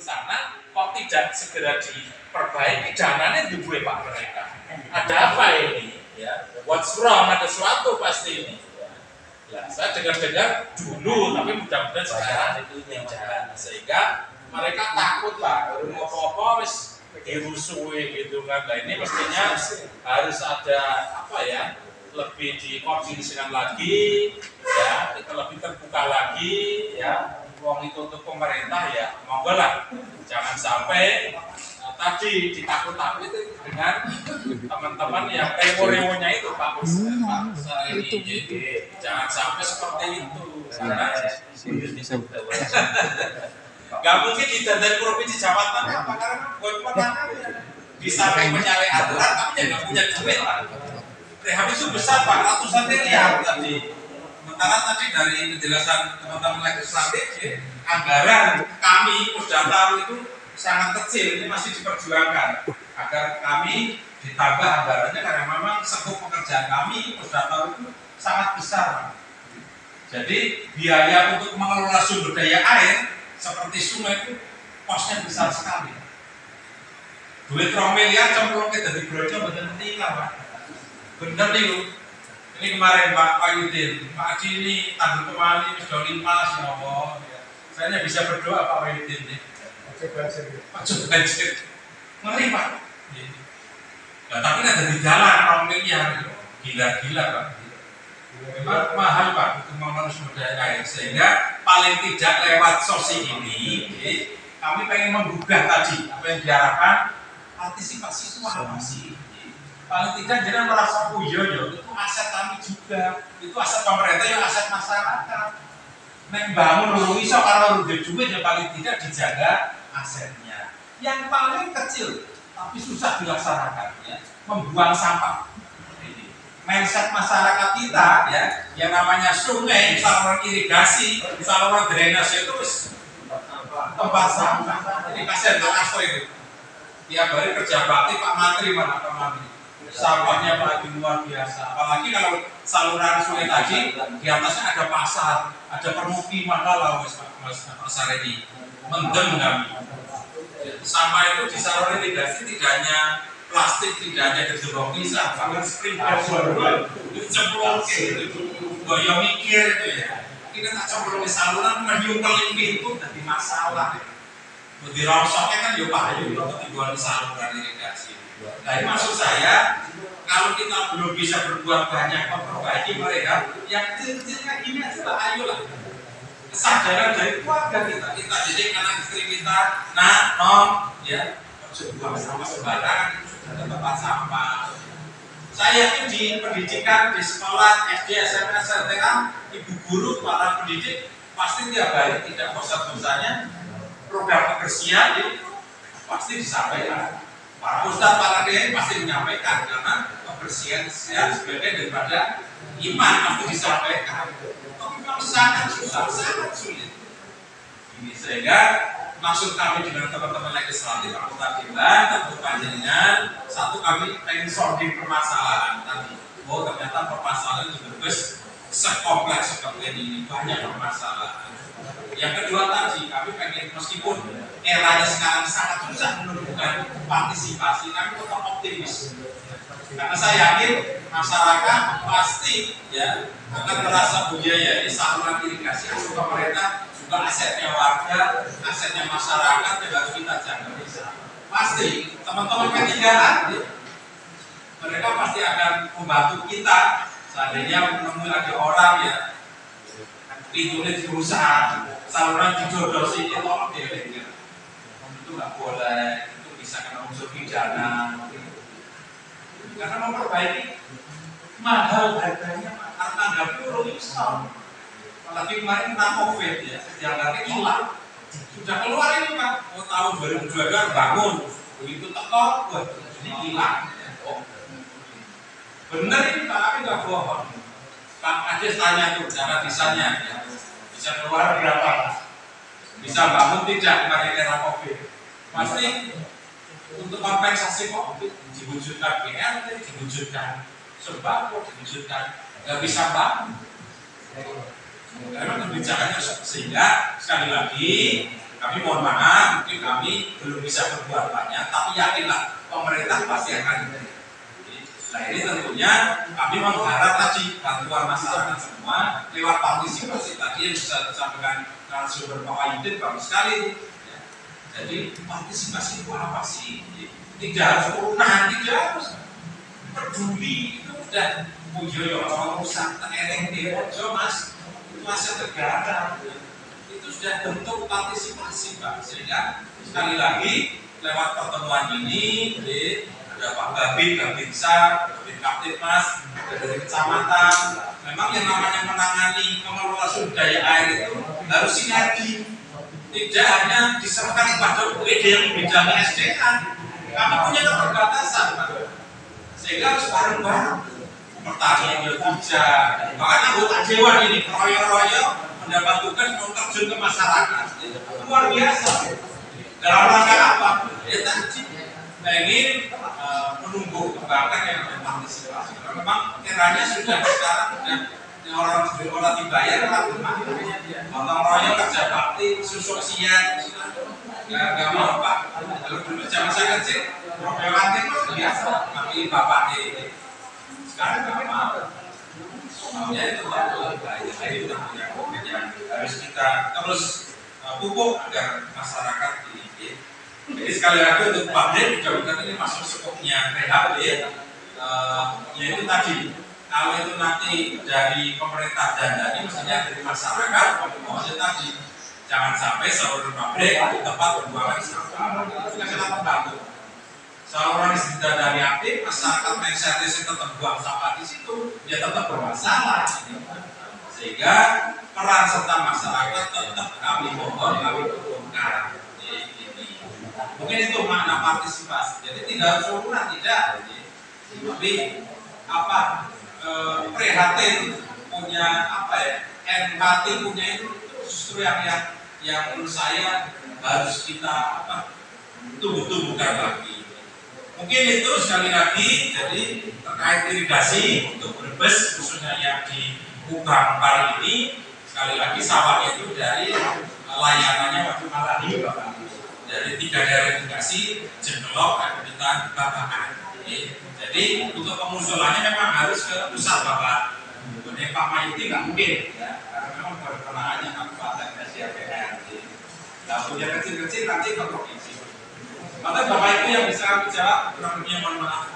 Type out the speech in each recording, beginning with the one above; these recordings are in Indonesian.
sana kok tidak segera diperbaiki, dananya dibuat Pak mereka. Ada apa ini? Ya, what's wrong? Ada sesuatu pasti ini. Ya, saya dengar-dengar dulu, tapi mudah-mudahan sekarang itu jangan, sehingga mereka takut Pak, apa-apa wis dirusui gitu kan. Nah ini mestinya harus ada apa ya, lebih dikoordinasikan lagi, ya, kita lebih terbuka lagi, ya. Uang itu untuk pemerintah ya, monggo lah, jangan sampai tadi ditakut-takuti dengan teman-teman yang rewo-rewonya itu Pak ini, jadi jangan sampai seperti itu. Karena nggak mungkin dari provinsi Jawa Tengah, Pak, karena buat penangannya bisa menyalahi aturan, tapi nggak punya duit Pak. Rehab itu besar Pak, ratusan miliar tadi. Sementara tadi dari penjelasan teman-teman legislatif, anggaran kami Pusdatar itu sangat kecil, ini masih diperjuangkan agar kami ditambah anggarannya karena memang skop pekerjaan kami Pusdatar itu sangat besar. Jadi biaya untuk mengelola sumber daya air seperti sungai itu kosnya besar sekali. Duit 2 miliar cemplung ke dari Brojo betul tinggal Pak. Bener nih. Ini kemarin Pak Yudin, Pak Haji ini tanggal kembali sudah 5 sinowo. Saya hanya bisa berdoa Pak Yudin nih. Ojo banjir. Ngeri Pak. Nah, tapi ada di jalan 2 miliar, gila-gila Pak. Memang mahal Pak untuk membangun sumber daya air, sehingga paling tidak lewat sosi ini, kami pengen menggugah tadi apa yang diharapkan, partisipasi itu apa sih? Paling tidak jangan merasa puyo itu aset kami juga, itu aset pemerintah, ya aset masyarakat. Neng bangun dulu iso kalau udah duit ya paling tidak dijaga asetnya. Yang paling kecil tapi susah dilaksanakan ya, membuang sampah. Mindset masyarakat kita ya, yang namanya sungai, saluran irigasi, saluran drainase itu tempat sampah. Ini kasihan Pak Asto itu. Tiap hari kerja bakti Pak Menteri mana Pak Menteri. Sampahnya lagi luar biasa. Apalagi kalau saluran sungai tadi di atasnya ada pasar, ada permukiman lah Mas pasar ini. Mendem kami. Sampah itu di saluran irigasi tidak hanya plastik, tidak hanya gedung bisa, bahkan sprinkler itu cemplung gitu, gaya mikir itu ya. Kita tak cemplung di saluran, medium kelimpi itu jadi masalah. Di rongsoknya kan ya payu untuk dibuat di saluran irigasi. Nah, maksud saya, kalau kita belum bisa berbuat banyak memperbaiki mereka, yang kecil-kecilnya ini adalah ayolah kesadaran dari keluarga kita didik anak istri kita, nah, nom, ya, buang sampah sembarangan itu sudah ada tempat sampah. Saya yakin di pendidikan di sekolah SD, SMP, SMK, ibu guru, para pendidik pasti tiap hari tidak bosan-bosannya program kebersihan itu pasti disampaikan. Para ustadz, para kiai pasti menyampaikan karena kebersihan sebagai daripada iman pasti disampaikan. Tapi memang sangat susah, sangat sulit. Ini sehingga maksud kami dengan teman-teman legislatif anggota dewan, tentu panjenengan, satu kami pengen sounding permasalahan tadi. Oh ternyata permasalahan itu terus sekompleks seperti ini, banyak permasalahan. Yang kedua tadi, kami pengen meskipun eranya sekarang sangat susah menunjukkan partisipasi, kami tetap optimis. Karena saya yakin masyarakat pasti ya akan merasa budaya saluran irigasi itu pemerintah juga asetnya warga, asetnya masyarakat yang harus kita jaga. Pasti teman-teman P3 mereka pasti akan membantu kita seandainya menemui ada orang ya pintunya dirusak, saluran dijodosi, itu tolong dieling. Itu nggak boleh, itu bisa kena unsur pidana. Karena memperbaiki mahal harganya, harga puluh bisa. Apalagi kemarin kena COVID ya, yang nanti hilang. Sudah keluar ini Pak, tahun 2022 bangun, begitu tekor, wah ini hilang. Bener ini Pak, tapi nggak bohong. Pak Ades tanya tuh cara bisanya, ya. Bisa keluar berapa? Bisa bangun tidak kemarin era COVID? Pasti untuk kompensasi COVID diwujudkan BLT, diwujudkan sembako, diwujudkan nggak bisa bangun. Karena kebijakannya sehingga sekali lagi Kami mohon maaf, mungkin kami belum bisa berbuat banyak, tapi yakinlah pemerintah pasti akan. Nah ini tentunya kami mengharap tadi bantuan masyarakat semua lewat partisipasi tadi yang bisa disampaikan narasumber Pak Yudin bagus sekali. Ya. Jadi partisipasi itu apa sih? Tidak harus urunan, tidak harus peduli itu udah pujoyo kalau rusak tereng di ojo mas itu aset negara itu sudah bentuk partisipasi Pak. Sehingga sekali lagi lewat pertemuan ini ada Pak Babin, Babinsa, Babin Kaptipmas, dari kecamatan. Memang yang namanya menangani pengelola sumber daya air itu harus sinergi. Tidak hanya diserahkan kepada UPD yang membidangi SDA. Kami punya keterbatasan, Pak. Sehingga harus bareng-bareng. Pertanian yang bijak. Bahkan anggota dewan ini royo-royo mendapat tugas mau terjun ke masyarakat. Luar biasa. Dalam rangka apa? Ya tadi ingin menunggu kebanggaan yang berpartisipasi. Karena memang eranya sudah sekarang orang dibayar orang royo kerja bakti susuk siang nggak mau Pak. Kalau dulu zaman saya kecil royoan itu biasa tapi bapak ini sekarang nggak mau. Maunya itu bayar itu yang harus kita terus pupuk agar masyarakat ini. Jadi sekali lagi untuk publik mudah-mudahan ini masuk skopnya rehab ya. Yaitu tadi kalau itu nanti dari pemerintah dan ini mestinya dari masyarakat maksudnya tadi jangan sampai saluran pabrik itu tempat pembuangan sampah itu kan sangat membantu. Saluran dari aktif masyarakat menginisiatif tetap buang sampah di situ ya tetap bermasalah. Sehingga peran serta masyarakat tetap kami mohon kami dukungkan. Mungkin itu makna partisipasi. Jadi tidak harus urunan tidak. Tapi apa prihatin punya apa ya empati punya itu justru yang menurut saya harus kita tumbuh-tumbuhkan lagi. Mungkin itu sekali lagi jadi terkait irigasi untuk Brebes khususnya yang di Kubang Pari ini sekali lagi sawah itu dari layanannya waktu Maladi dari 3 daerah irigasi Jendelok, Kabupaten Babakan. Jadi untuk pengusulannya memang harus ke pusat Bapak. Kemudian Pak Mayuti nggak mungkin ya, karena memang berkenaannya Kabupaten SDPR. Nah, punya kecil-kecil nanti ke provinsi. Maka Bapak Ibu yang bisa bicara kurang lebihnya mohon maaf.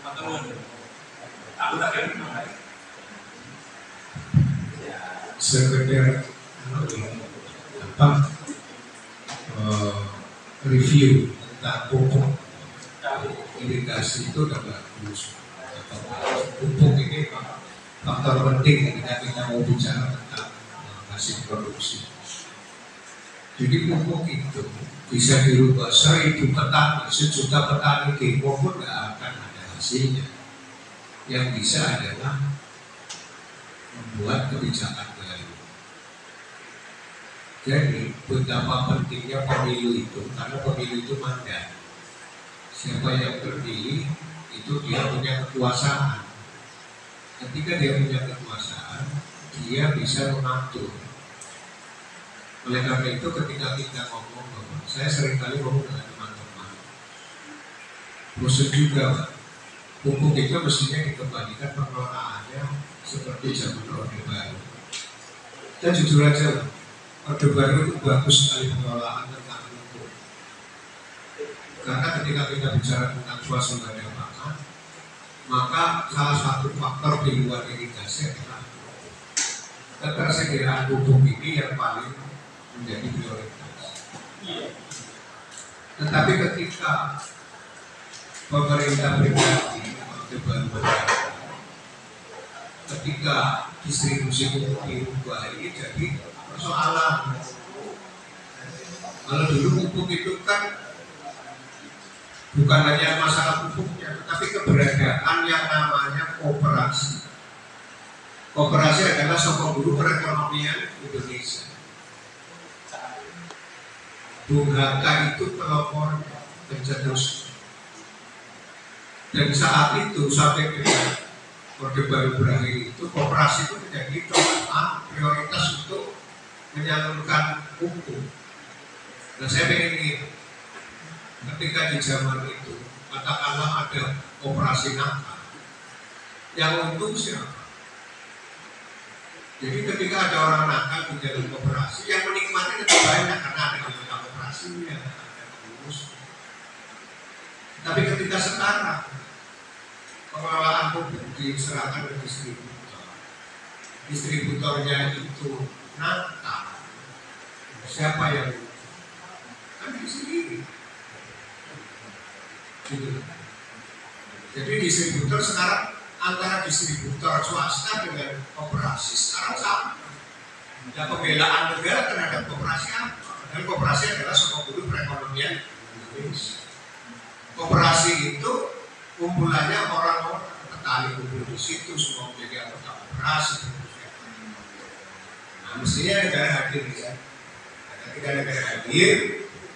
Pak Turun. Aku tak kira sekedar review tentang pupuk irigasi itu udah bagus. Pupuk ini faktor penting ketika kita mau bicara tentang hasil produksi. Jadi pupuk itu bisa dirubah 1000 petani, 1 juta petani demo pun nggak akan ada hasilnya. Yang bisa adalah membuat kebijakan baru. Jadi betapa pentingnya pemilu itu, karena pemilu itu mandat. Siapa yang terpilih itu dia punya kekuasaan. Ketika dia punya kekuasaan, dia bisa mengatur. Oleh karena itu ketika kita ngomong, saya seringkali ngomong dengan teman-teman, bosan juga, Pak. Pupuk itu mestinya dikembalikan pengelolaannya seperti zaman Orde Baru. Dan jujur aja, Orde Baru itu bagus sekali pengelolaan tentang pupuk. Karena ketika kita bicara tentang swasembada pangan, maka salah satu faktor di luar irigasi adalah ketersediaan pupuk ini yang paling menjadi prioritas. Tetapi ketika pemerintah pribadi Orde Baru ketika distribusi pupuk diubah ini jadi persoalan. Kalau dulu pupuk itu kan bukan hanya masalah pupuknya, tetapi keberadaan yang namanya koperasi. Koperasi adalah sokong guru perekonomian Indonesia. Bung Hatta itu pelopor pencetus. Dan saat itu sampai dengan Orde Baru berakhir itu koperasi itu menjadi prioritas untuk menyalurkan pupuk. Nah saya pengen ini, ketika di zaman itu, katakanlah ada operasi nakal, yang untung siapa? Jadi ketika ada orang nakal di dalam operasi, yang menikmati lebih banyak karena ada anggota operasinya, ada pengurus. Tapi ketika sekarang pengelolaan pupuk diserahkan ke distributor, distributornya itu nakal, siapa yang kan sendiri? Gitu. Jadi distributor sekarang antara distributor swasta dengan koperasi sekarang sama. Nah, pembelaan negara terhadap koperasi apa? Dan koperasi adalah sumber perekonomian Indonesia. Koperasi itu kumpulannya orang-orang petani kumpul di situ semua menjadi anggota koperasi. Nah, mestinya negara hadir ya. Ketika negara hadir,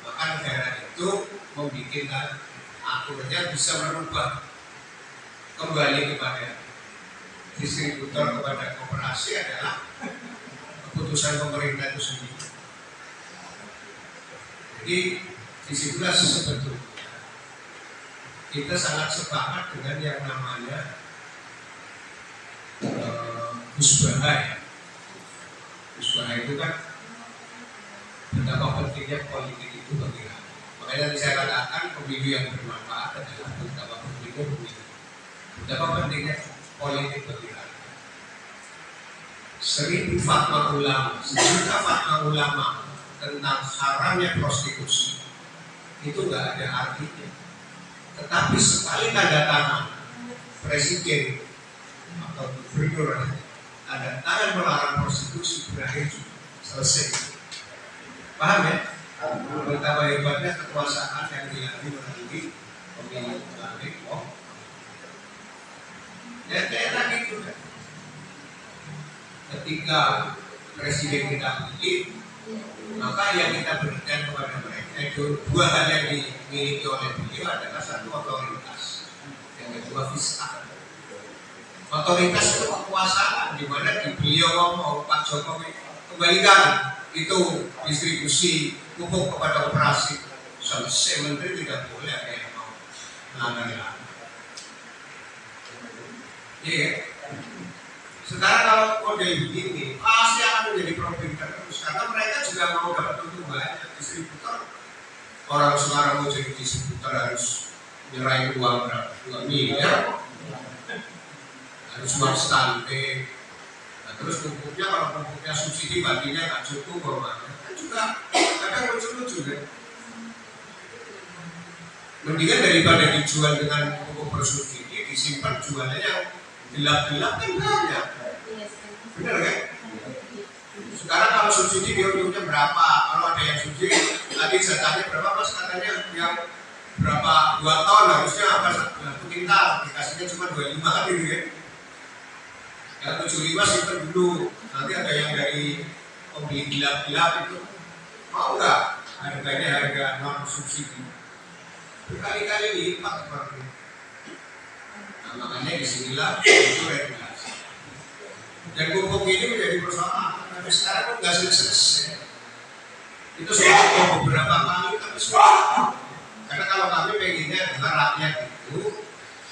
maka negara itu membuat aturannya bisa merubah kembali kepada distributor kepada koperasi adalah keputusan pemerintah itu sendiri. Jadi disitulah sebetulnya kita sangat sepakat dengan yang namanya husbahaya. Husbahaya itu kan betapa pentingnya politik itu bagi rakyat. Makanya tadi saya katakan pemilu yang bermanfaat adalah betapa pentingnya pemilu. Betapa pentingnya politik bagi rakyat. 1000 fatwa ulama, 1 juta fatwa ulama tentang haramnya prostitusi itu nggak ada artinya. Tetapi sekali tanda tangan presiden atau gubernur ada tangan melarang prostitusi berakhir selesai. Paham ya? Betapa hebatnya kekuasaan yang dilatih melalui pemilu melalui ya kayak tadi itu kan. Ketika presiden kita pilih, maka yang kita berikan kepada mereka itu 2 hal yang dimiliki oleh beliau adalah 1 otoritas, yang kedua fiskal. Otoritas itu kekuasaan, di mana di beliau ngomong Pak Jokowi kembalikan itu distribusi pupuk kepada operasi. Selesai, menteri tidak boleh ada yang mau melanggar. Iya. Sekarang kalau model begini pasti akan menjadi problem terus karena mereka juga mau dapat untung banyak. Distributor, orang sekarang mau jadi distributor harus nyerahin uang berapa? 2 miliar, harus uang stunting. Nah, terus pupuknya kalau pupuknya subsidi baginya nggak cukup bagaimana? Kan juga kadang lucu-lucu kan. Mendingan daripada dijual dengan pupuk bersubsidi disimpan jualnya yang gelap-gelap kan banyak. Benar kan? Sekarang kalau subsidi dia untungnya berapa? Kalau ada yang subsidi, tadi jatahnya berapa mas? Katanya yang berapa 2 ton harusnya apa? 1 kintal, dikasihnya cuma 25 kan gitu ya. Yang 75 simpan dulu. Nanti ada yang dari pembeli gelap-gelap itu mau nggak? Harganya harga non subsidi. Berkali-kali lipat seperti itu. Nah, makanya disinilah itu regulasi. Dan pupuk ini menjadi persoalan. Tapi sekarang pun nggak selesai. Itu sudah beberapa kali tapi sudah. Karena kalau kami pengennya adalah rakyat itu,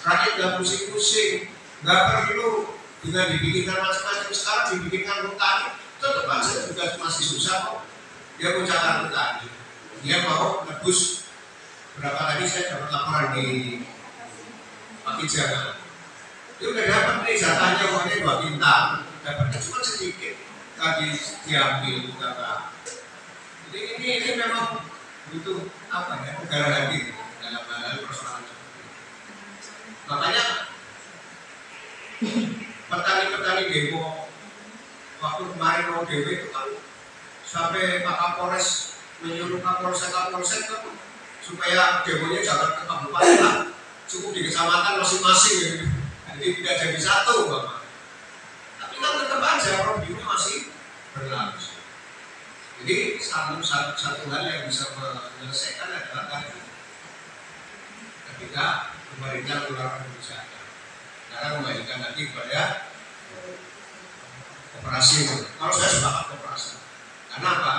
rakyat nggak pusing-pusing, nggak perlu dengan dibikinkan macam-macam. Sekarang dibikinkan petani, tetap aja juga masih susah kok. Dia mau cakar petani, dia mau nebus berapa tadi saya dapat laporan di Pagi Jawa. Dia udah dapat nih jatahnya uangnya 2 kintal, dapatnya cuma sedikit tadi diambil kakak. Jadi ini memang butuh apa ya negara hadir dalam hal persoalan. Makanya petani-petani demo waktu kemarin mau demo itu kan sampai Pak Kapolres menyuruh Kapolsek kan supaya demonya jangan ke kabupaten lah, cukup di kecamatan masing-masing gitu. Jadi tidak jadi satu Bapak. Tapi kan tetap aja problemnya masih berlangsung. Jadi satu hal yang bisa menyelesaikan adalah tadi ketika pemerintah mengeluarkan kebijakan. Sekarang kembalikan lagi kepada operasi. Kalau saya sepakat operasi. Karena apa?